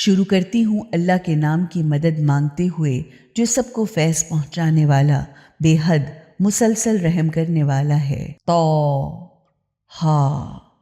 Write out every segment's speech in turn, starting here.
شروع کرتی ہوں اللہ کے نام کی مدد مانگتے ہوئے جو سب کو فیض پہنچانے والا، بے حد مسلسل رحم کرنے والا ہے۔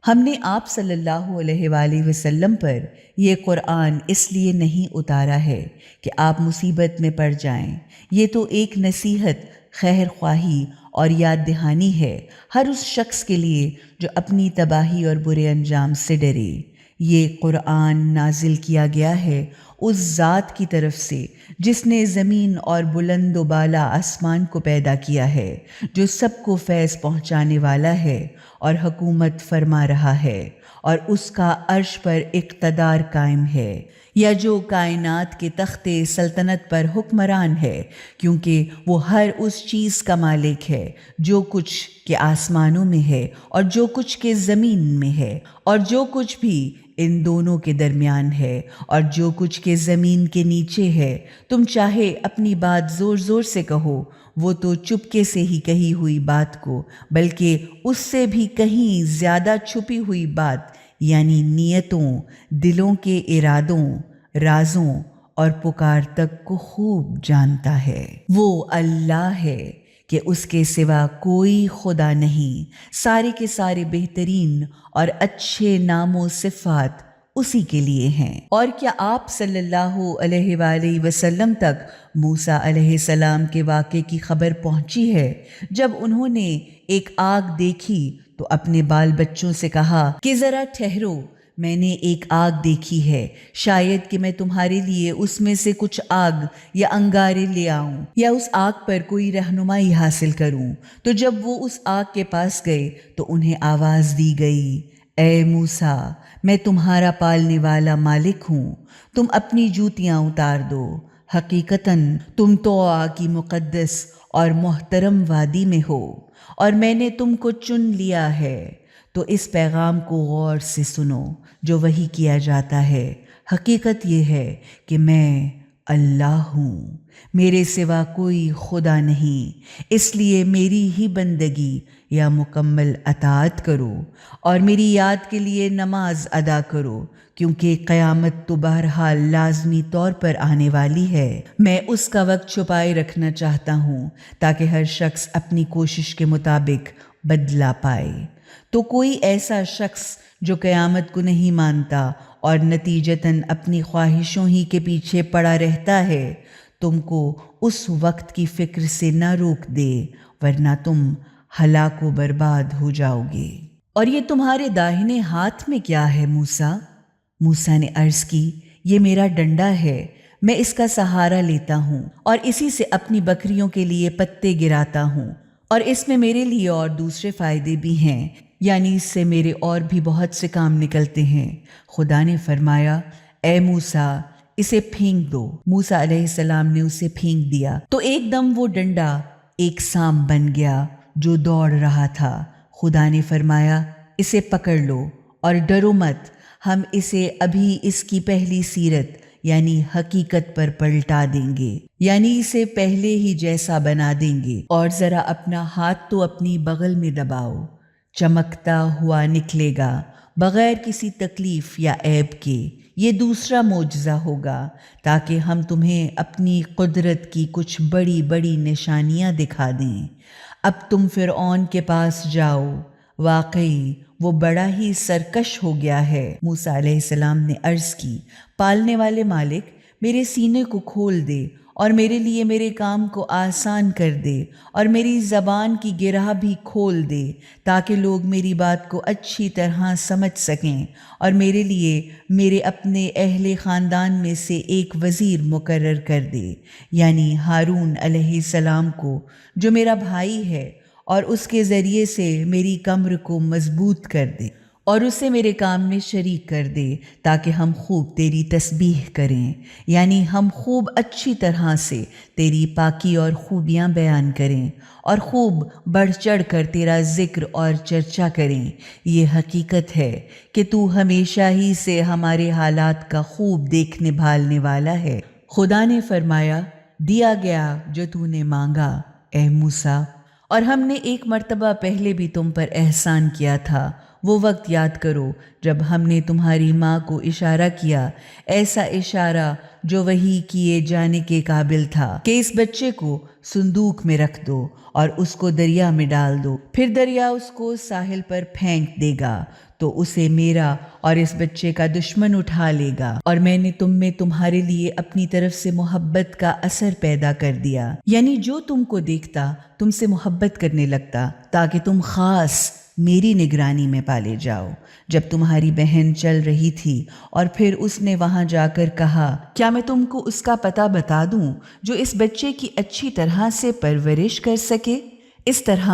ہم نے آپ صلی اللہ علیہ وآلہ وسلم پر یہ قرآن اس لیے نہیں اتارا ہے کہ آپ مصیبت میں پڑ جائیں، یہ تو ایک نصیحت، خیر خواہی اور یاد دہانی ہے ہر اس شخص کے لیے جو اپنی تباہی اور برے انجام سے ڈرے۔ یہ قرآن نازل کیا گیا ہے اس ذات کی طرف سے جس نے زمین اور بلند و بالا آسمان کو پیدا کیا ہے، جو سب کو فیض پہنچانے والا ہے اور حکومت فرما رہا ہے اور اس کا عرش پر اقتدار قائم ہے، یا جو کائنات کے تخت سلطنت پر حکمران ہے، کیونکہ وہ ہر اس چیز کا مالک ہے جو کچھ کے آسمانوں میں ہے اور جو کچھ کے زمین میں ہے اور جو کچھ بھی ان دونوں کے درمیان ہے اور جو کچھ کے زمین کے نیچے ہے۔ تم چاہے اپنی بات زور زور سے کہو، وہ تو چپکے سے ہی کہی ہوئی بات کو، بلکہ اس سے بھی کہیں زیادہ چھپی ہوئی بات یعنی نیتوں، دلوں کے ارادوں، رازوں اور پکار تک کو خوب جانتا ہے۔ وہ اللہ ہے کہ اس کے سوا کوئی خدا نہیں، سارے کے سارے بہترین اور اچھے نام و صفات اسی کے لیے ہیں۔ اور کیا آپ صلی اللہ علیہ وآلہ وسلم تک موسیٰ علیہ السلام کے واقعے کی خبر پہنچی ہے؟ جب انہوں نے ایک آگ دیکھی تو اپنے بال بچوں سے کہا کہ ذرا ٹھہرو، میں نے ایک آگ دیکھی ہے، شاید کہ میں تمہارے لیے اس میں سے کچھ آگ یا انگارے لے آؤں یا اس آگ پر کوئی رہنمائی حاصل کروں۔ تو جب وہ اس آگ کے پاس گئے تو انہیں آواز دی گئی، اے موسیٰ، میں تمہارا پالنے والا مالک ہوں، تم اپنی جوتیاں اتار دو، حقیقتاً تم طوٰا کی مقدس اور محترم وادی میں ہو اور میں نے تم کو چن لیا ہے۔ تو اس پیغام کو غور سے سنو جو وحی کیا جاتا ہے۔ حقیقت یہ ہے کہ میں اللہ ہوں، میرے سوا کوئی خدا نہیں، اس لیے میری ہی بندگی یا مکمل اطاعت کرو اور میری یاد کے لیے نماز ادا کرو، کیونکہ قیامت تو بہرحال لازمی طور پر آنے والی ہے۔ میں اس کا وقت چھپائے رکھنا چاہتا ہوں تاکہ ہر شخص اپنی کوشش کے مطابق بدلہ پائے۔ تو کوئی ایسا شخص جو قیامت کو نہیں مانتا اور نتیجتاً اپنی خواہشوں ہی کے پیچھے پڑا رہتا ہے، تم کو اس وقت کی فکر سے نہ روک دے، ورنہ تم ہلاک و برباد ہو جاؤ گے۔ اور یہ تمہارے داہنے ہاتھ میں کیا ہے موسیٰ؟ موسیٰ نے عرض کی، یہ میرا ڈنڈا ہے، میں اس کا سہارا لیتا ہوں اور اسی سے اپنی بکریوں کے لیے پتے گراتا ہوں، اور اس میں میرے لیے اور دوسرے فائدے بھی ہیں، یعنی اس سے میرے اور بھی بہت سے کام نکلتے ہیں۔ خدا نے فرمایا، اے موسیٰ، اسے پھینک دو۔ موسیٰ علیہ السلام نے اسے پھینک دیا تو ایک دم وہ ڈنڈا ایک سانپ بن گیا جو دوڑ رہا تھا۔ خدا نے فرمایا، اسے پکڑ لو اور ڈرو مت، ہم اسے ابھی اس کی پہلی صورت یعنی حقیقت پر پلٹا دیں گے، یعنی اسے پہلے ہی جیسا بنا دیں گے۔ اور ذرا اپنا ہاتھ تو اپنی بغل میں دباؤ، چمکتا ہوا نکلے گا بغیر کسی تکلیف یا عیب کے۔ یہ دوسرا معجزہ ہوگا تاکہ ہم تمہیں اپنی قدرت کی کچھ بڑی بڑی نشانیاں دکھا دیں۔ اب تم فرعون کے پاس جاؤ، واقعی وہ بڑا ہی سرکش ہو گیا ہے۔ موسیٰ علیہ السلام نے عرض کی، پالنے والے مالک، میرے سینے کو کھول دے اور میرے لیے میرے کام کو آسان کر دے اور میری زبان کی گرہ بھی کھول دے تاکہ لوگ میری بات کو اچھی طرح سمجھ سکیں، اور میرے لیے میرے اپنے اہل خاندان میں سے ایک وزیر مقرر کر دے، یعنی ہارون علیہ السلام کو جو میرا بھائی ہے، اور اس کے ذریعے سے میری کمر کو مضبوط کر دے اور اسے میرے کام میں شریک کر دے تاکہ ہم خوب تیری تسبیح کریں، یعنی ہم خوب اچھی طرح سے تیری پاکی اور خوبیاں بیان کریں اور خوب بڑھ چڑھ کر تیرا ذکر اور چرچا کریں۔ یہ حقیقت ہے کہ تو ہمیشہ ہی سے ہمارے حالات کا خوب دیکھنے بھالنے والا ہے۔ خدا نے فرمایا، دیا گیا جو تو نے مانگا اے موسیٰ، اور ہم نے ایک مرتبہ پہلے بھی تم پر احسان کیا تھا، وہ وقت یاد کرو جب ہم نے تمہاری ماں کو اشارہ کیا، ایسا اشارہ جو وہی کیے جانے کے قابل تھا کہ اس بچے کو صندوق میں رکھ دو اور اس کو دریا میں ڈال دو، پھر دریا اس کو ساحل پر پھینک دے گا تو اسے میرا اور اس بچے کا دشمن اٹھا لے گا، اور میں نے تم میں تمہارے لیے اپنی طرف سے محبت کا اثر پیدا کر دیا، یعنی جو تم کو دیکھتا تم سے محبت کرنے لگتا تاکہ تم خاص میری نگرانی میں پالے جاؤ۔ جب تمہاری بہن چل رہی تھی اور پھر اس نے وہاں جا کر کہا، کیا میں تم کو اس کا پتہ بتا دوں جو اس بچے کی اچھی طرح سے پرورش کر سکے؟ اس طرح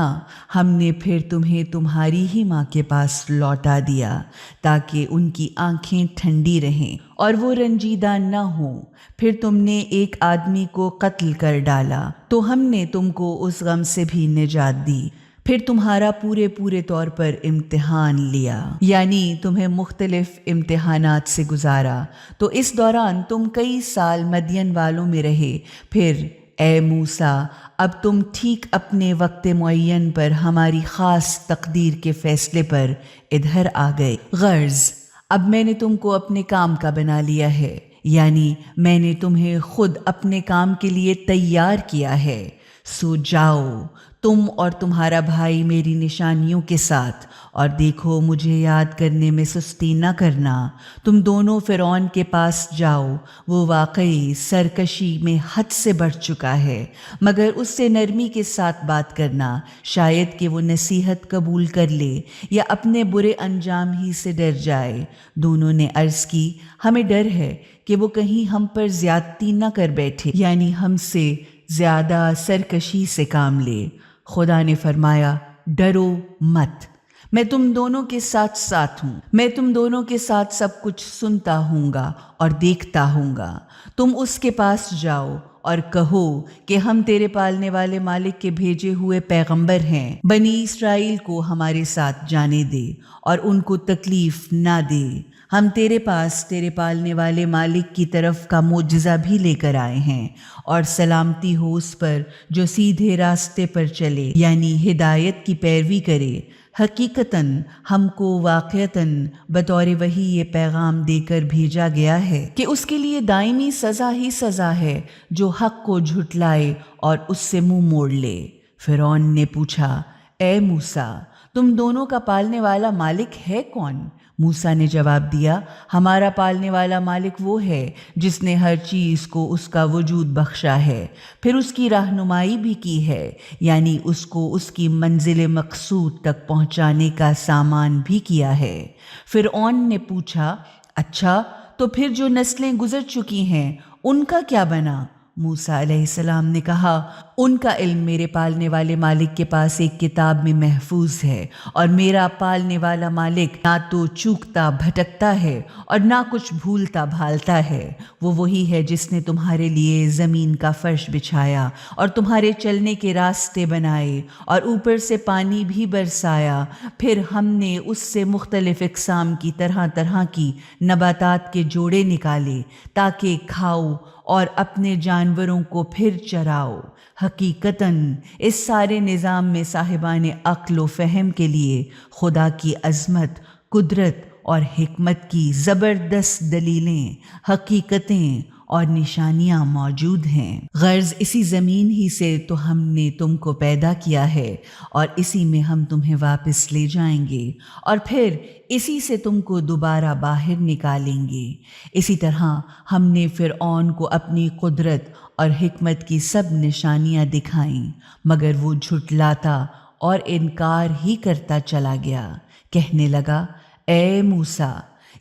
ہم نے پھر تمہیں تمہاری ہی ماں کے پاس لوٹا دیا تاکہ ان کی آنکھیں ٹھنڈی رہیں اور وہ رنجیدہ نہ ہوں۔ پھر تم نے ایک آدمی کو قتل کر ڈالا تو ہم نے تم کو اس غم سے بھی نجات دی، پھر تمہارا پورے طور پر امتحان لیا، یعنی تمہیں مختلف امتحانات سے گزارا، تو اس دوران تم کئی سال مدین والوں میں رہے۔ پھر اے موسیٰ، اب تم ٹھیک اپنے وقت معین پر ہماری خاص تقدیر کے فیصلے پر ادھر آ گئے۔ غرض، اب میں نے تم کو اپنے کام کا بنا لیا ہے، یعنی میں نے تمہیں خود اپنے کام کے لیے تیار کیا ہے، سو جاؤ تم اور تمہارا بھائی میری نشانیوں کے ساتھ، اور دیکھو مجھے یاد کرنے میں سستی نہ کرنا۔ تم دونوں فرعون کے پاس جاؤ، وہ واقعی سرکشی میں حد سے بڑھ چکا ہے، مگر اس سے نرمی کے ساتھ بات کرنا، شاید کہ وہ نصیحت قبول کر لے یا اپنے برے انجام ہی سے ڈر جائے۔ دونوں نے عرض کی، ہمیں ڈر ہے کہ وہ کہیں ہم پر زیادتی نہ کر بیٹھے، یعنی ہم سے زیادہ سرکشی سے کام لے۔ خدا نے فرمایا، ڈرو مت، میں تم دونوں کے ساتھ ہوں، میں تم دونوں کے ساتھ سب کچھ سنتا ہوں گا اور دیکھتا ہوں گا۔ تم اس کے پاس جاؤ اور کہو کہ ہم تیرے پالنے والے مالک کے بھیجے ہوئے پیغمبر ہیں، بنی اسرائیل کو ہمارے ساتھ جانے دے اور ان کو تکلیف نہ دے۔ ہم تیرے پاس تیرے پالنے والے مالک کی طرف کا معجزہ بھی لے کر آئے ہیں، اور سلامتی ہو اس پر جو سیدھے راستے پر چلے، یعنی ہدایت کی پیروی کرے۔ حقیقتاً ہم کو واقعتاً بطور وحی یہ پیغام دے کر بھیجا گیا ہے کہ اس کے لیے دائمی سزا ہی سزا ہے جو حق کو جھٹلائے اور اس سے منہ موڑ لے۔ فرعون نے پوچھا، اے موسیٰ، تم دونوں کا پالنے والا مالک ہے کون؟ موسیٰ نے جواب دیا، ہمارا پالنے والا مالک وہ ہے جس نے ہر چیز کو اس کا وجود بخشا ہے، پھر اس کی رہنمائی بھی کی ہے، یعنی اس کو اس کی منزل مقصود تک پہنچانے کا سامان بھی کیا ہے۔ فرعون نے پوچھا، اچھا تو پھر جو نسلیں گزر چکی ہیں ان کا کیا بنا؟ موسیٰ علیہ السلام نے کہا، ان کا علم میرے پالنے والے مالک کے پاس ایک کتاب میں محفوظ ہے، اور میرا پالنے والا مالک نہ تو چوکتا بھٹکتا ہے اور نہ کچھ بھولتا بھالتا ہے۔ وہ وہی ہے جس نے تمہارے لیے زمین کا فرش بچھایا اور تمہارے چلنے کے راستے بنائے اور اوپر سے پانی بھی برسایا، پھر ہم نے اس سے مختلف اقسام کی طرح طرح کی نباتات کے جوڑے نکالے تاکہ کھاؤ اور اپنے جانوروں کو پھر چراؤ۔ حقیقتاً اس سارے نظام میں صاحبان عقل و فہم کے لیے خدا کی عظمت، قدرت اور حکمت کی زبردست دلیلیں، حقیقتیں اور نشانیاں موجود ہیں۔ غرض اسی زمین ہی سے تو ہم نے تم کو پیدا کیا ہے، اور اسی میں ہم تمہیں واپس لے جائیں گے، اور پھر اسی سے تم کو دوبارہ باہر نکالیں گے۔ اسی طرح ہم نے فرعون کو اپنی قدرت اور حکمت کی سب نشانیاں دکھائیں، مگر وہ جھٹلاتا اور انکار ہی کرتا چلا گیا۔ کہنے لگا، اے موسیٰ،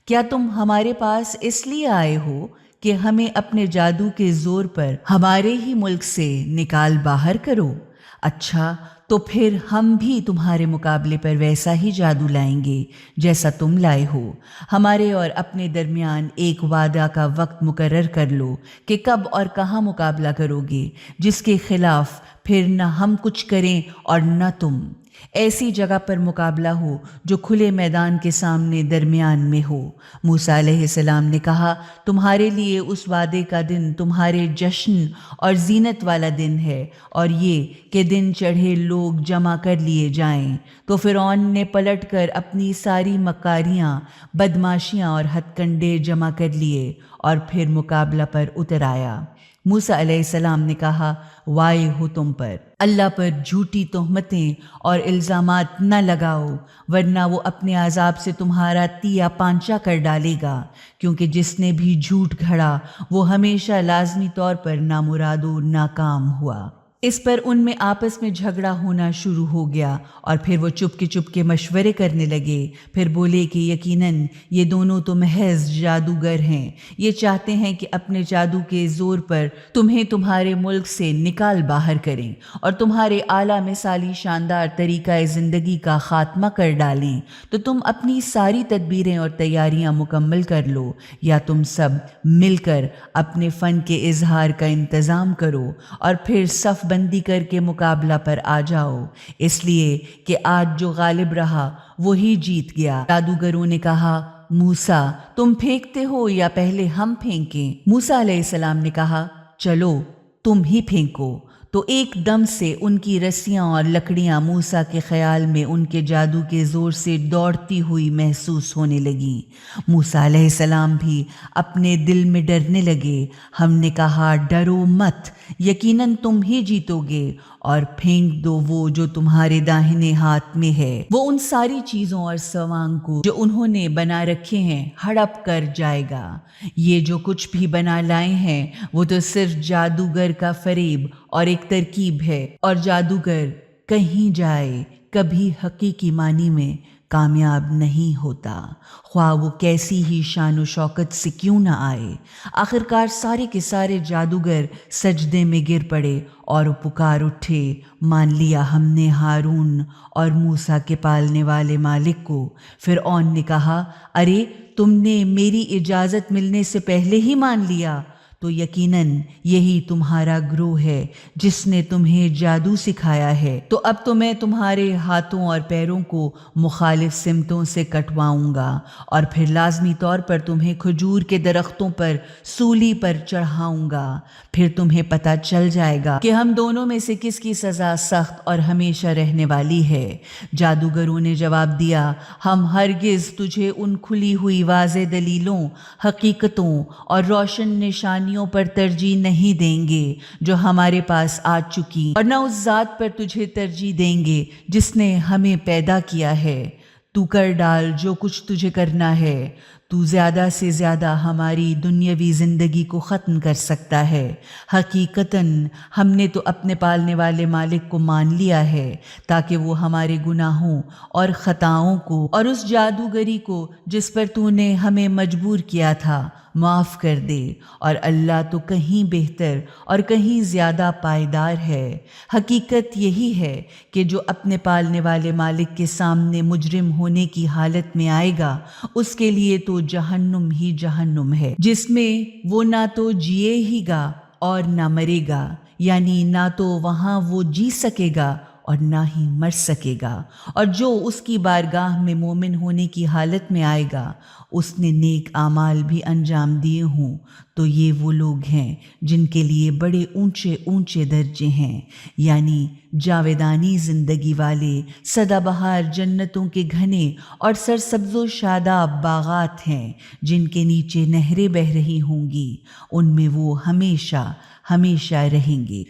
کیا تم ہمارے پاس اس لیے آئے ہو کہ ہمیں اپنے جادو کے زور پر ہمارے ہی ملک سے نکال باہر کرو؟ اچھا تو پھر ہم بھی تمہارے مقابلے پر ویسا ہی جادو لائیں گے جیسا تم لائے ہو۔ ہمارے اور اپنے درمیان ایک وعدہ کا وقت مقرر کر لو کہ کب اور کہاں مقابلہ کرو گے، جس کے خلاف پھر نہ ہم کچھ کریں اور نہ تم۔ ایسی جگہ پر مقابلہ ہو جو کھلے میدان کے سامنے درمیان میں ہو۔ موسیٰ علیہ السلام نے کہا، تمہارے لیے اس وعدے کا دن تمہارے جشن اور زینت والا دن ہے، اور یہ کہ دن چڑھے لوگ جمع کر لیے جائیں۔ تو فرعون نے پلٹ کر اپنی ساری مکاریاں، بدماشیاں اور ہتھ کنڈے جمع کر لیے اور پھر مقابلہ پر اتر آیا۔ موسیٰ علیہ السلام نے کہا، وائے ہو تم پر، اللہ پر جھوٹی تہمتیں اور الزامات نہ لگاؤ، ورنہ وہ اپنے عذاب سے تمہارا تیا پانچا کر ڈالے گا، کیونکہ جس نے بھی جھوٹ گھڑا وہ ہمیشہ لازمی طور پر نامراد و ناکام ہوا۔ اس پر ان میں آپس میں جھگڑا ہونا شروع ہو گیا، اور پھر وہ چپ کے مشورے کرنے لگے۔ پھر بولے کہ یقیناً یہ دونوں تو محض جادوگر ہیں، یہ چاہتے ہیں کہ اپنے جادو کے زور پر تمہیں تمہارے ملک سے نکال باہر کریں اور تمہارے اعلیٰ مثالی شاندار طریقہ زندگی کا خاتمہ کر ڈالیں۔ تو تم اپنی ساری تدبیریں اور تیاریاں مکمل کر لو، یا تم سب مل کر اپنے فن کے اظہار کا انتظام کرو اور پھر صف بندی کر کے مقابلہ پر آ جاؤ، اس لیے کہ آج جو غالب رہا وہی جیت گیا۔ جادوگروں نے کہا، موسیٰ تم پھینکتے ہو یا پہلے ہم پھینکیں؟ موسیٰ علیہ السلام نے کہا، چلو تم ہی پھینکو۔ تو ایک دم سے ان کی رسیاں اور لکڑیاں موسیٰ کے خیال میں ان کے جادو کے زور سے دوڑتی ہوئی محسوس ہونے لگیں۔ موسیٰ علیہ السلام بھی اپنے دل میں ڈرنے لگے۔ ہم نے کہا، ڈرو مت، یقیناً تم ہی جیتو گے، اور پھینک دو وہ جو تمہارے داہنے ہاتھ میں ہے۔ وہ ان ساری چیزوں اور سوانگ کو جو انہوں نے بنا رکھے ہیں ہڑپ کر جائے گا۔ یہ جو کچھ بھی بنا لائے ہیں وہ تو صرف جادوگر کا فریب اور ایک ترکیب ہے، اور جادوگر کہیں جائے کبھی حقیقی معنی میں کامیاب نہیں ہوتا، خواہ وہ کیسی ہی شان و شوکت سے کیوں نہ آئے۔ آخرکار سارے کے سارے جادوگر سجدے میں گر پڑے اور پکار اٹھے، مان لیا ہم نے ہارون اور موسیٰ کے پالنے والے مالک کو۔ فرعون نے کہا، ارے تم نے میری اجازت ملنے سے پہلے ہی مان لیا؟ تو یقیناً یہی تمہارا گروہ ہے جس نے تمہیں جادو سکھایا ہے۔ تو اب تو میں تمہارے ہاتھوں اور پیروں کو مخالف سمتوں سے کٹواؤں گا، اور پھر لازمی طور پر تمہیں کھجور کے درختوں پر سولی پر چڑھاؤں گا۔ پھر تمہیں پتہ چل جائے گا کہ ہم دونوں میں سے کس کی سزا سخت اور ہمیشہ رہنے والی ہے۔ جادوگروں نے جواب دیا، ہم ہرگز تجھے ان کھلی ہوئی واضح دلیلوں، حقیقتوں اور روشن نشانیوں پر ترجیح نہیں دیں گے جو ہمارے پاس آ چکی، اور نہ اس ذات پر تجھے ترجیح دیں گے جس نے ہمیں پیدا کیا ہے۔ تو کر ڈال جو کچھ تجھے کرنا ہے، تو زیادہ سے زیادہ ہماری دنیاوی زندگی کو ختم کر سکتا ہے۔ حقیقتاً ہم نے تو اپنے پالنے والے مالک کو مان لیا ہے تاکہ وہ ہمارے گناہوں اور خطاؤں کو اور اس جادوگری کو جس پر تو نے ہمیں مجبور کیا تھا معاف کر دے، اور اللہ تو کہیں بہتر اور کہیں زیادہ پائیدار ہے۔ حقیقت یہی ہے کہ جو اپنے پالنے والے مالک کے سامنے مجرم ہونے کی حالت میں آئے گا، اس کے لیے تو جہنم ہی جہنم ہے، جس میں وہ نہ تو جیے ہی گا اور نہ مرے گا، یعنی نہ تو وہاں وہ جی سکے گا اور نہ ہی مر سکے گا۔ اور جو اس کی بارگاہ میں مومن ہونے کی حالت میں آئے گا، اس نے نیک اعمال بھی انجام دیے ہوں، تو یہ وہ لوگ ہیں جن کے لیے بڑے اونچے اونچے درجے ہیں، یعنی جاویدانی زندگی والے سدا بہار جنتوں کے گھنے اور سرسبز و شاداب باغات ہیں جن کے نیچے نہریں بہہ رہی ہوں گی، ان میں وہ ہمیشہ ہمیشہ رہیں گے۔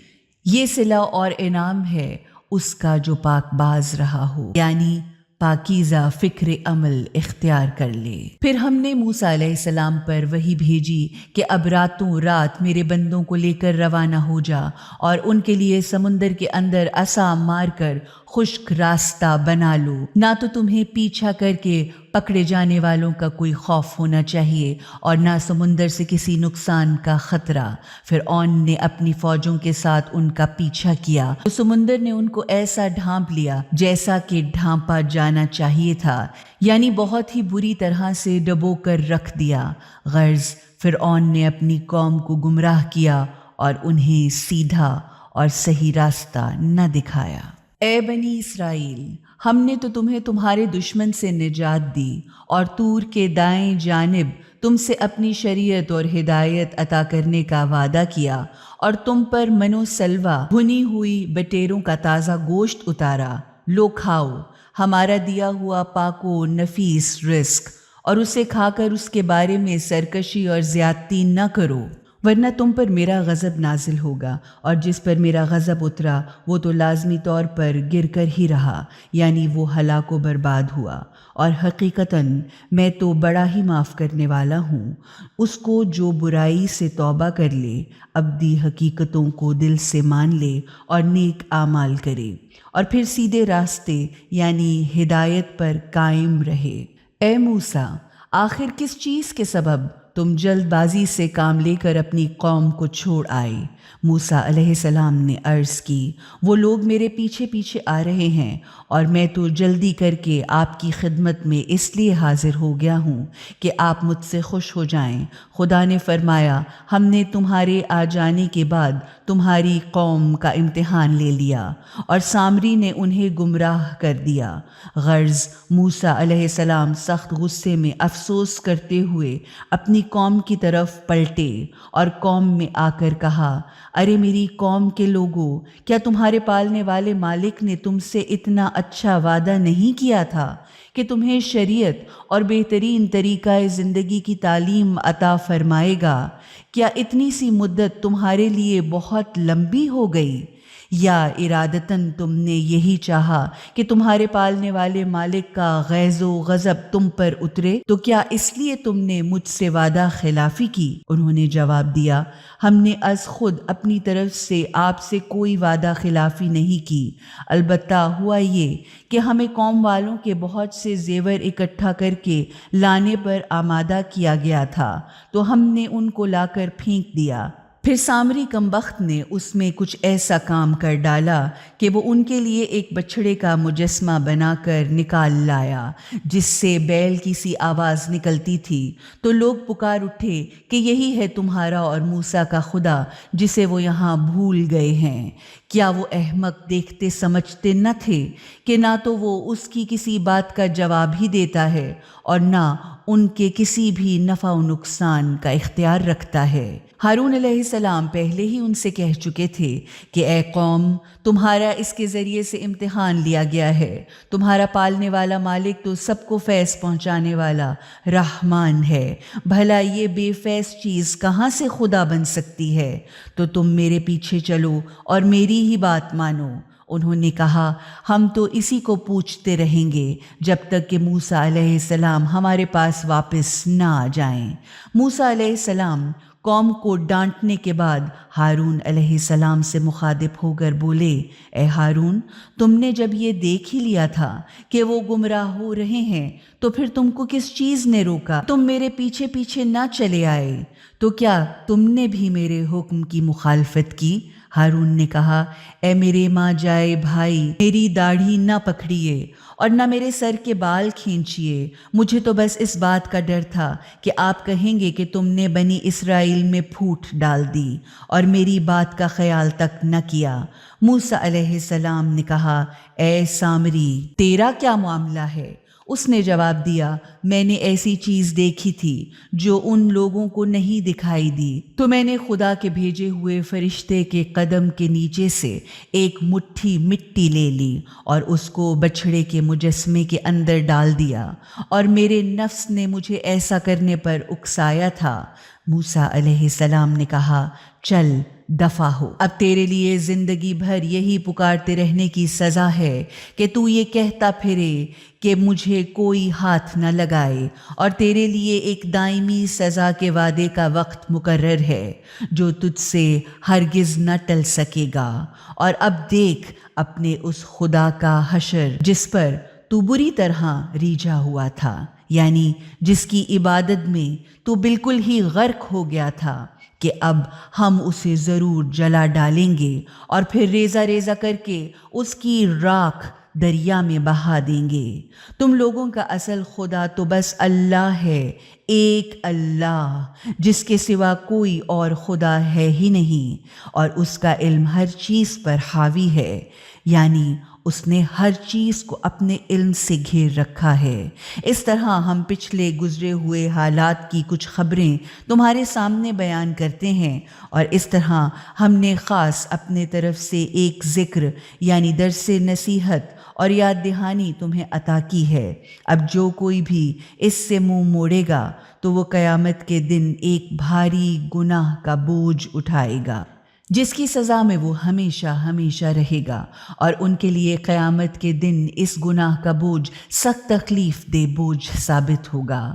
یہ صلہ اور انعام ہے اس کا جو پاک باز رہا ہو، یعنی پاکیزہ فکر عمل اختیار کر لے۔ پھر ہم نے موسیٰ علیہ السلام پر وحی بھیجی کہ اب راتوں رات میرے بندوں کو لے کر روانہ ہو جا، اور ان کے لیے سمندر کے اندر عصا مار کر خشک راستہ بنا لو، نہ تو تمہیں پیچھا کر کے پکڑے جانے والوں کا کوئی خوف ہونا چاہیے اور نہ سمندر سے کسی نقصان کا خطرہ۔ فرعون نے اپنی فوجوں کے ساتھ ان کا پیچھا کیا تو سمندر نے ان کو ایسا ڈھانپ لیا جیسا کہ ڈھانپا جانا چاہیے تھا، یعنی بہت ہی بری طرح سے ڈبو کر رکھ دیا۔ غرض فرعون نے اپنی قوم کو گمراہ کیا اور انہیں سیدھا اور صحیح راستہ نہ دکھایا۔ اے بنی اسرائیل، ہم نے تو تمہیں تمہارے دشمن سے نجات دی اور طور کے دائیں جانب تم سے اپنی شریعت اور ہدایت عطا کرنے کا وعدہ کیا، اور تم پر من و سلوہ بھنی ہوئی بٹیروں کا تازہ گوشت اتارا، لو کھاؤ ہمارا دیا ہوا پاک و نفیس رزق، اور اسے کھا کر اس کے بارے میں سرکشی اور زیادتی نہ کرو، ورنہ تم پر میرا غضب نازل ہوگا، اور جس پر میرا غضب اترا وہ تو لازمی طور پر گر کر ہی رہا، یعنی وہ ہلاک و برباد ہوا۔ اور حقیقتاً میں تو بڑا ہی معاف کرنے والا ہوں اس کو جو برائی سے توبہ کر لے، ابدی حقیقتوں کو دل سے مان لے اور نیک اعمال کرے، اور پھر سیدھے راستے یعنی ہدایت پر قائم رہے۔ اے موسیٰ، آخر کس چیز کے سبب تم جلد بازی سے کام لے کر اپنی قوم کو چھوڑ آئے؟ موسیٰ علیہ السلام نے عرض کی، وہ لوگ میرے پیچھے پیچھے آ رہے ہیں، اور میں تو جلدی کر کے آپ کی خدمت میں اس لیے حاضر ہو گیا ہوں کہ آپ مجھ سے خوش ہو جائیں۔ خدا نے فرمایا، ہم نے تمہارے آ جانے کے بعد تمہاری قوم کا امتحان لے لیا، اور سامری نے انہیں گمراہ کر دیا۔ غرض موسیٰ علیہ السلام سخت غصے میں افسوس کرتے ہوئے اپنی قوم کی طرف پلٹے اور قوم میں آ کر کہا، ارے میری قوم کے لوگوں، کیا تمہارے پالنے والے مالک نے تم سے اتنا اچھا وعدہ نہیں کیا تھا کہ تمہیں شریعت اور بہترین طریقہ زندگی کی تعلیم عطا فرمائے گا؟ کیا اتنی سی مدت تمہارے لیے بہت لمبی ہو گئی؟ یا ارادتاً تم نے یہی چاہا کہ تمہارے پالنے والے مالک کا غیظ و غضب تم پر اترے؟ تو کیا اس لیے تم نے مجھ سے وعدہ خلافی کی؟ انہوں نے جواب دیا، ہم نے از خود اپنی طرف سے آپ سے کوئی وعدہ خلافی نہیں کی، البتہ ہوا یہ کہ ہمیں قوم والوں کے بہت سے زیور اکٹھا کر کے لانے پر آمادہ کیا گیا تھا، تو ہم نے ان کو لا کر پھینک دیا۔ پھر سامری کمبخت نے اس میں کچھ ایسا کام کر ڈالا کہ وہ ان کے لیے ایک بچھڑے کا مجسمہ بنا کر نکال لایا، جس سے بیل کی سی آواز نکلتی تھی، تو لوگ پکار اٹھے کہ یہی ہے تمہارا اور موسیٰ کا خدا جسے وہ یہاں بھول گئے ہیں۔ کیا وہ احمق دیکھتے سمجھتے نہ تھے کہ نہ تو وہ اس کی کسی بات کا جواب ہی دیتا ہے اور نہ ان کے کسی بھی نفع و نقصان کا اختیار رکھتا ہے؟ ہارون علیہ السلام پہلے ہی ان سے کہہ چکے تھے کہ اے قوم، تمہارا اس کے ذریعے سے امتحان لیا گیا ہے، تمہارا پالنے والا مالک تو سب کو فیض پہنچانے والا رحمان ہے، بھلا یہ بے فیض چیز کہاں سے خدا بن سکتی ہے؟ تو تم میرے پیچھے چلو اور میری ہی بات مانو۔ انہوں نے کہا، ہم تو اسی کو پوچھتے رہیں گے جب تک کہ موسیٰ علیہ السلام ہمارے پاس واپس نہ آ جائیں۔ موسیٰ علیہ السلام قوم کو ڈانٹنے کے بعد ہارون علیہ السلام سے مخاطب ہو کر بولے، اے ہارون، تم نے جب یہ دیکھ ہی لیا تھا کہ وہ گمراہ ہو رہے ہیں تو پھر تم کو کس چیز نے روکا تم میرے پیچھے پیچھے نہ چلے آئے؟ تو کیا تم نے بھی میرے حکم کی مخالفت کی؟ ہارون نے کہا، اے میرے ماں جائے بھائی، میری داڑھی نہ پکڑیے اور نہ میرے سر کے بال کھینچیے، مجھے تو بس اس بات کا ڈر تھا کہ آپ کہیں گے کہ تم نے بنی اسرائیل میں پھوٹ ڈال دی اور میری بات کا خیال تک نہ کیا۔ موسیٰ علیہ السلام نے کہا، اے سامری، تیرا کیا معاملہ ہے؟ اس نے جواب دیا، میں نے ایسی چیز دیکھی تھی جو ان لوگوں کو نہیں دکھائی دی، تو میں نے خدا کے بھیجے ہوئے فرشتے کے قدم کے نیچے سے ایک مٹھی مٹی لے لی اور اس کو بچھڑے کے مجسمے کے اندر ڈال دیا، اور میرے نفس نے مجھے ایسا کرنے پر اکسایا تھا۔ موسیٰ علیہ السلام نے کہا، چل دفع ہو، اب تیرے لیے زندگی بھر یہی پکارتے رہنے کی سزا ہے کہ تو یہ کہتا پھرے کہ مجھے کوئی ہاتھ نہ لگائے، اور تیرے لیے ایک دائمی سزا کے وعدے کا وقت مقرر ہے جو تجھ سے ہرگز نہ ٹل سکے گا۔ اور اب دیکھ اپنے اس خدا کا حشر جس پر تو بری طرح ریجھا ہوا تھا، یعنی جس کی عبادت میں تو بالکل ہی غرق ہو گیا تھا، کہ اب ہم اسے ضرور جلا ڈالیں گے اور پھر ریزہ ریزہ کر کے اس کی راکھ دریا میں بہا دیں گے۔ تم لوگوں کا اصل خدا تو بس اللہ ہے، ایک اللہ، جس کے سوا کوئی اور خدا ہے ہی نہیں، اور اس کا علم ہر چیز پر حاوی ہے، یعنی اس نے ہر چیز کو اپنے علم سے گھیر رکھا ہے۔ اس طرح ہم پچھلے گزرے ہوئے حالات کی کچھ خبریں تمہارے سامنے بیان کرتے ہیں، اور اس طرح ہم نے خاص اپنے طرف سے ایک ذکر یعنی درس نصیحت اور یاد دہانی تمہیں عطا کی ہے۔ اب جو کوئی بھی اس سے منہ موڑے گا تو وہ قیامت کے دن ایک بھاری گناہ کا بوجھ اٹھائے گا، جس کی سزا میں وہ ہمیشہ ہمیشہ رہے گا، اور ان کے لیے قیامت کے دن اس گناہ کا بوجھ سخت تکلیف دہ بوجھ ثابت ہوگا۔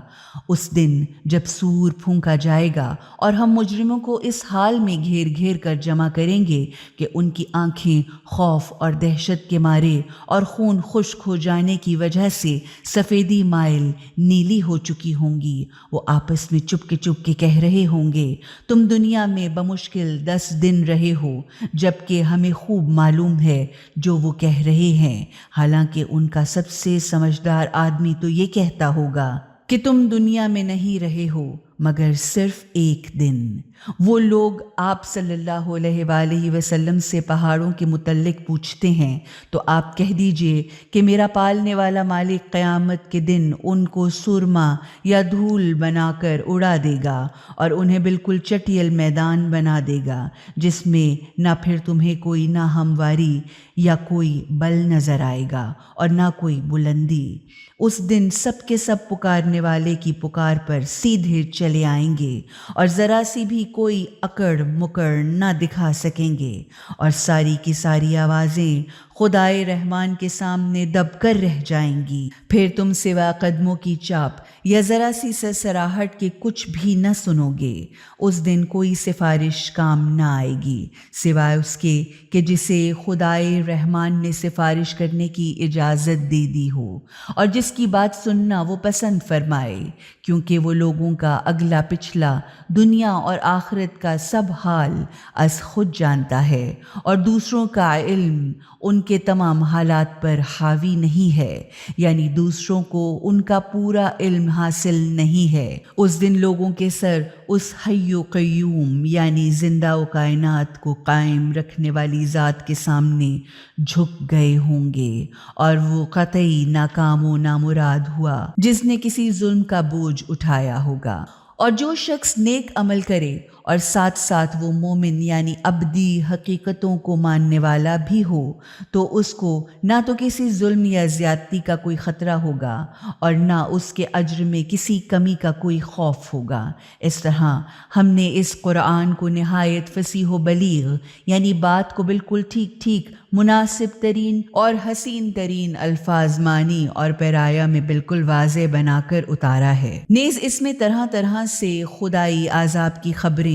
اس دن جب سور پھونکا جائے گا اور ہم مجرموں کو اس حال میں گھیر گھیر کر جمع کریں گے کہ ان کی آنکھیں خوف اور دہشت کے مارے اور خون خشک ہو جانے کی وجہ سے سفیدی مائل نیلی ہو چکی ہوں گی، وہ آپس میں چپ کے کہہ رہے ہوں گے، تم دنیا میں بمشکل 10 دن رہے ہو، جبکہ ہمیں خوب معلوم ہے جو وہ کہہ رہے ہیں، حالانکہ ان کا سب سے سمجھدار آدمی تو یہ کہتا ہوگا کہ تم دنیا میں نہیں رہے ہو مگر صرف ایک دن۔ وہ لوگ آپ صلی اللہ علیہ وآلہ وسلم سے پہاڑوں کے متعلق پوچھتے ہیں تو آپ کہہ دیجئے کہ میرا پالنے والا مالک قیامت کے دن ان کو سرما یا دھول بنا کر اڑا دے گا اور انہیں بالکل چٹیل میدان بنا دے گا، جس میں نہ پھر تمہیں کوئی نہ ہمواری یا کوئی بل نظر آئے گا اور نہ کوئی بلندی۔ اس دن سب کے سب پکارنے والے کی پکار پر سیدھے چلے آئیں گے اور ذرا سی بھی کوئی اکڑ مکڑ نہ دکھا سکیں گے، اور ساری کی ساری آوازیں خدائے رحمان کے سامنے دب کر رہ جائیں گی۔ پھر تم سوا قدموں کی چاپ یا ذرا سی سرسراہٹ کے کچھ بھی نہ سنو گے۔ اس دن کوئی سفارش کام نہ آئے گی سوائے اس کے کہ جسے خدائے رحمان نے سفارش کرنے کی اجازت دے دی ہو اور جس کی بات سننا وہ پسند فرمائے، کیونکہ وہ لوگوں کا اگلا پچھلا دنیا اور آخرت کا سب حال از خود جانتا ہے، اور دوسروں کا علم ان کے تمام حالات پر حاوی نہیں ہے، یعنی دوسروں کو ان کا پورا علم حاصل نہیں ہے۔ اس دن لوگوں کے سر اس حی و قیوم یعنی زندہ و کائنات کو قائم رکھنے والی ذات کے سامنے جھک گئے ہوں گے، اور وہ قطعی ناکام و نامراد ہوا جس نے کسی ظلم کا بوجھ اٹھایا ہوگا۔ اور جو شخص نیک عمل کرے اور ساتھ ساتھ وہ مومن یعنی ابدی حقیقتوں کو ماننے والا بھی ہو تو اس کو نہ تو کسی ظلم یا زیادتی کا کوئی خطرہ ہوگا اور نہ اس کے اجر میں کسی کمی کا کوئی خوف ہوگا۔ اس طرح ہم نے اس قرآن کو نہایت فصیح و بلیغ یعنی بات کو بالکل ٹھیک مناسب ترین اور حسین ترین الفاظ معنی اور پیرایا میں بالکل واضح بنا کر اتارا ہے۔ نیز اس میں طرح طرح سے خدائی عذاب کی خبریں،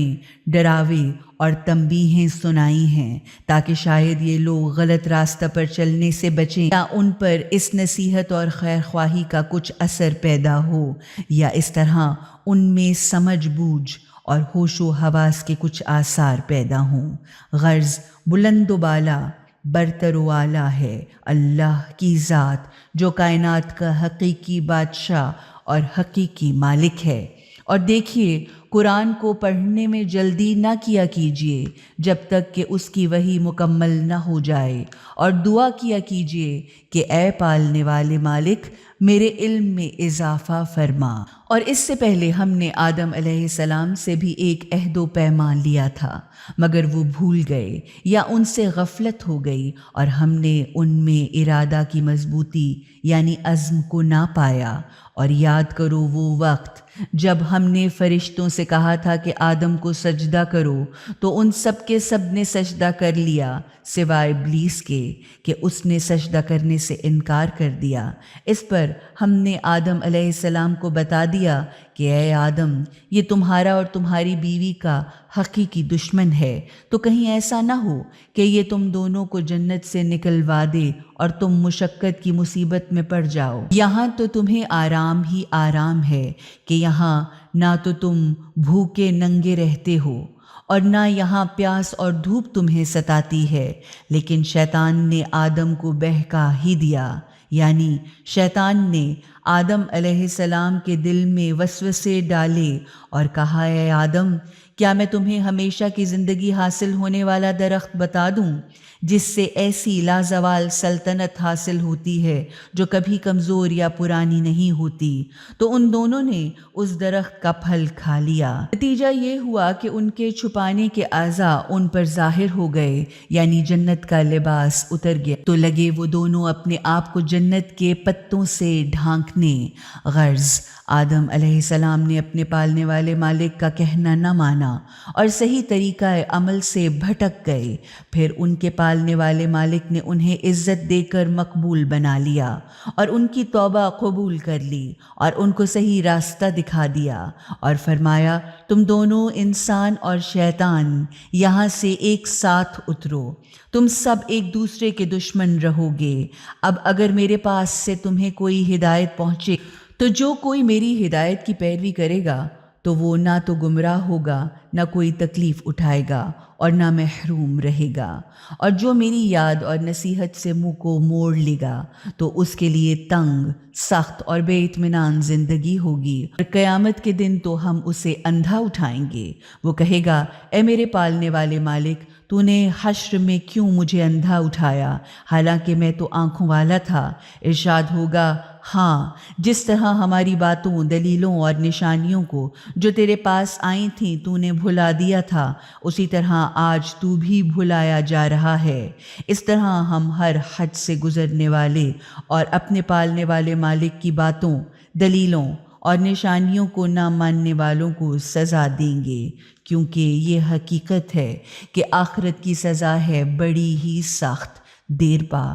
ڈراوے اور تنبیہیں سنائی ہیں تاکہ شاید یہ لوگ غلط راستہ پر چلنے سے بچیں یا ان پر اس نصیحت اور خیر خواہی کا کچھ اثر پیدا ہو، یا اس طرح ان میں سمجھ بوجھ اور ہوش و حواس کے کچھ آثار پیدا ہوں۔ غرض بلند و بالا برتر و اعلیٰ ہے اللہ کی ذات جو کائنات کا حقیقی بادشاہ اور حقیقی مالک ہے۔ اور دیکھیے، قرآن کو پڑھنے میں جلدی نہ کیا کیجیے جب تک کہ اس کی وحی مکمل نہ ہو جائے، اور دعا کیا کیجیے کہ اے پالنے والے مالک میرے علم میں اضافہ فرما۔ اور اس سے پہلے ہم نے آدم علیہ السلام سے بھی ایک عہد و پیمان لیا تھا، مگر وہ بھول گئے یا ان سے غفلت ہو گئی، اور ہم نے ان میں ارادہ کی مضبوطی یعنی عزم کو نہ پایا۔ اور یاد کرو وہ وقت جب ہم نے فرشتوں سے کہا تھا کہ آدم کو سجدہ کرو تو ان سب کے سب نے سجدہ کر لیا سوائے ابلیس کے کہ اس نے سجدہ کرنے سے انکار کر دیا۔ اس پر ہم نے آدم علیہ السلام کو بتا دیا کہ اے آدم، یہ تمہارا اور تمہاری بیوی کا حقیقی دشمن ہے، تو کہیں ایسا نہ ہو کہ یہ تم دونوں کو جنت سے نکلوا دے اور تم مشقت کی مصیبت میں پڑ جاؤ۔ یہاں تو تمہیں آرام ہی آرام ہے کہ یہاں نہ تو تم بھوکے ننگے رہتے ہو اور نہ یہاں پیاس اور دھوپ تمہیں ستاتی ہے، لیکن شیطان نے آدم کو بہکا ہی دیا، یعنی شیطان نے آدم علیہ السلام کے دل میں وسوسے ڈالے اور کہا، اے آدم، کیا میں تمہیں ہمیشہ کی زندگی حاصل ہونے والا درخت بتا دوں جس سے ایسی لازوال سلطنت حاصل ہوتی ہے جو کبھی کمزور یا پرانی نہیں ہوتی؟ تو ان دونوں نے اس درخت کا پھل کھا لیا۔ نتیجہ یہ ہوا کہ ان کے چھپانے کے اعضاء ان پر ظاہر ہو گئے، یعنی جنت کا لباس اتر گیا، تو لگے وہ دونوں اپنے آپ کو جنت کے پتوں سے ڈھانکنے۔ غرض آدم علیہ السلام نے اپنے پالنے والے مالک کا کہنا نہ مانا اور صحیح طریقہ عمل سے بھٹک گئے۔ پھر ان کے پالنے والے مالک نے انہیں عزت دے کر مقبول بنا لیا اور ان کی توبہ قبول کر لی اور ان کو صحیح راستہ دکھا دیا اور فرمایا، تم دونوں انسان اور شیطان یہاں سے ایک ساتھ اترو، تم سب ایک دوسرے کے دشمن رہو گے۔ اب اگر میرے پاس سے تمہیں کوئی ہدایت پہنچے تو جو کوئی میری ہدایت کی پیروی کرے گا تو وہ نہ تو گمراہ ہوگا، نہ کوئی تکلیف اٹھائے گا اور نہ محروم رہے گا، اور جو میری یاد اور نصیحت سے منہ کو موڑ لے گا تو اس کے لیے تنگ، سخت اور بے اطمینان زندگی ہوگی۔ اور قیامت کے دن تو ہم اسے اندھا اٹھائیں گے۔ وہ کہے گا، اے میرے پالنے والے مالک، تو نے حشر میں کیوں مجھے اندھا اٹھایا حالانکہ میں تو آنکھوں والا تھا؟ ارشاد ہوگا، ہاں، جس طرح ہماری باتوں، دلیلوں اور نشانیوں کو جو تیرے پاس آئی تھیں تو نے بھلا دیا تھا، اسی طرح آج تو بھی بھلایا جا رہا ہے۔ اس طرح ہم ہر حد سے گزرنے والے اور اپنے پالنے والے مالک کی باتوں، دلیلوں اور نشانیوں کو نہ ماننے والوں کو سزا دیں گے، کیونکہ یہ حقیقت ہے کہ آخرت کی سزا ہے بڑی ہی سخت، دیر پا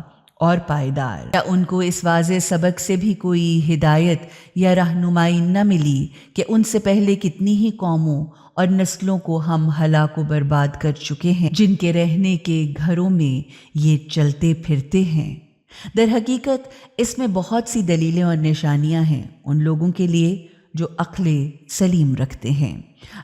اور پائیدار۔ کیا ان کو اس واضح سبق سے بھی کوئی ہدایت یا رہنمائی نہ ملی کہ ان سے پہلے کتنی ہی قوموں اور نسلوں کو ہم ہلاک و برباد کر چکے ہیں، جن کے رہنے کے گھروں میں یہ چلتے پھرتے ہیں؟ در حقیقت اس میں بہت سی دلیلیں اور نشانیاں ہیں ان لوگوں کے لیے جو عقل سلیم رکھتے ہیں۔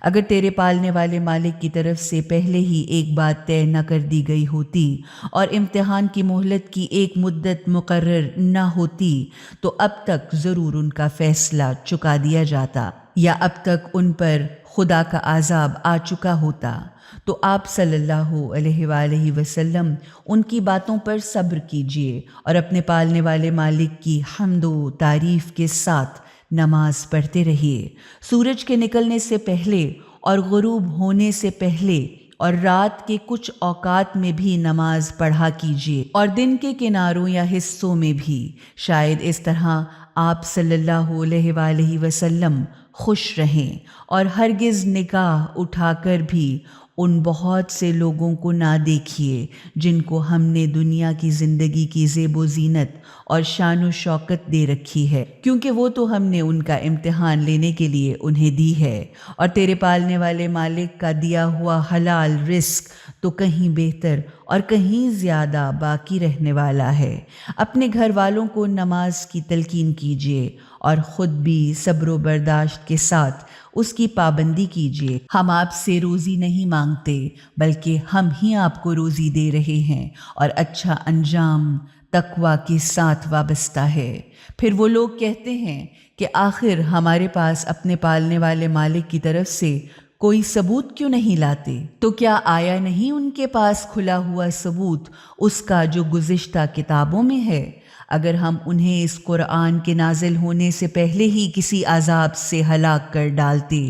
اگر تیرے پالنے والے مالک کی طرف سے پہلے ہی ایک بات طے نہ کر دی گئی ہوتی اور امتحان کی مہلت کی ایک مدت مقرر نہ ہوتی تو اب تک ضرور ان کا فیصلہ چکا دیا جاتا یا اب تک ان پر خدا کا عذاب آ چکا ہوتا۔ تو آپ صلی اللہ علیہ وآلہ وسلم ان کی باتوں پر صبر کیجیے اور اپنے پالنے والے مالک کی حمد و تعریف کے ساتھ نماز پڑھتے رہیے۔ سورج کے نکلنے سے پہلے اور غروب ہونے سے پہلے اور رات کے کچھ اوقات میں بھی نماز پڑھا کیجیے اور دن کے کناروں یا حصوں میں بھی، شاید اس طرح آپ صلی اللہ علیہ وآلہ وسلم خوش رہیں، اور ہرگز نگاہ اٹھا کر بھی ان بہت سے لوگوں کو نہ دیکھیے جن کو ہم نے دنیا کی زندگی کی زیب و زینت اور شان و شوکت دے رکھی ہے، کیونکہ وہ تو ہم نے ان کا امتحان لینے کے لیے انہیں دی ہے، اور تیرے پالنے والے مالک کا دیا ہوا حلال رزق تو کہیں بہتر اور کہیں زیادہ باقی رہنے والا ہے۔ اپنے گھر والوں کو نماز کی تلقین کیجیے اور خود بھی صبر و برداشت کے ساتھ اس کی پابندی کیجیے۔ ہم آپ سے روزی نہیں مانگتے بلکہ ہم ہی آپ کو روزی دے رہے ہیں، اور اچھا انجام تقوی کے ساتھ وابستہ ہے۔ پھر وہ لوگ کہتے ہیں کہ آخر ہمارے پاس اپنے پالنے والے مالک کی طرف سے کوئی ثبوت کیوں نہیں لاتے؟ تو کیا آیا نہیں ان کے پاس کھلا ہوا ثبوت اس کا جو گزشتہ کتابوں میں ہے؟ اگر ہم انہیں اس قرآن کے نازل ہونے سے پہلے ہی کسی عذاب سے ہلاک کر ڈالتے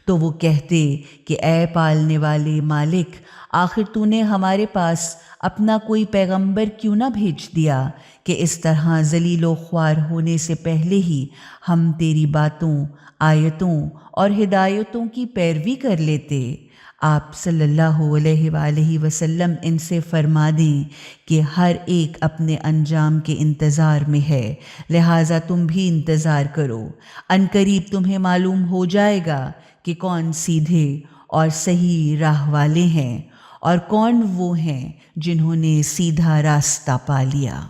تو وہ کہتے کہ اے پالنے والے مالک، آخر تو نے ہمارے پاس اپنا کوئی پیغمبر کیوں نہ بھیج دیا کہ اس طرح ذلیل و خوار ہونے سے پہلے ہی ہم تیری باتوں، آیتوں اور ہدایتوں کی پیروی کر لیتے۔ آپ صلی اللہ علیہ وآلہ وسلم ان سے فرما دیں کہ ہر ایک اپنے انجام کے انتظار میں ہے، لہٰذا تم بھی انتظار کرو۔ عنقریب تمہیں معلوم ہو جائے گا کہ کون سیدھے اور صحیح راہ والے ہیں اور کون وہ ہیں جنہوں نے سیدھا راستہ پا لیا۔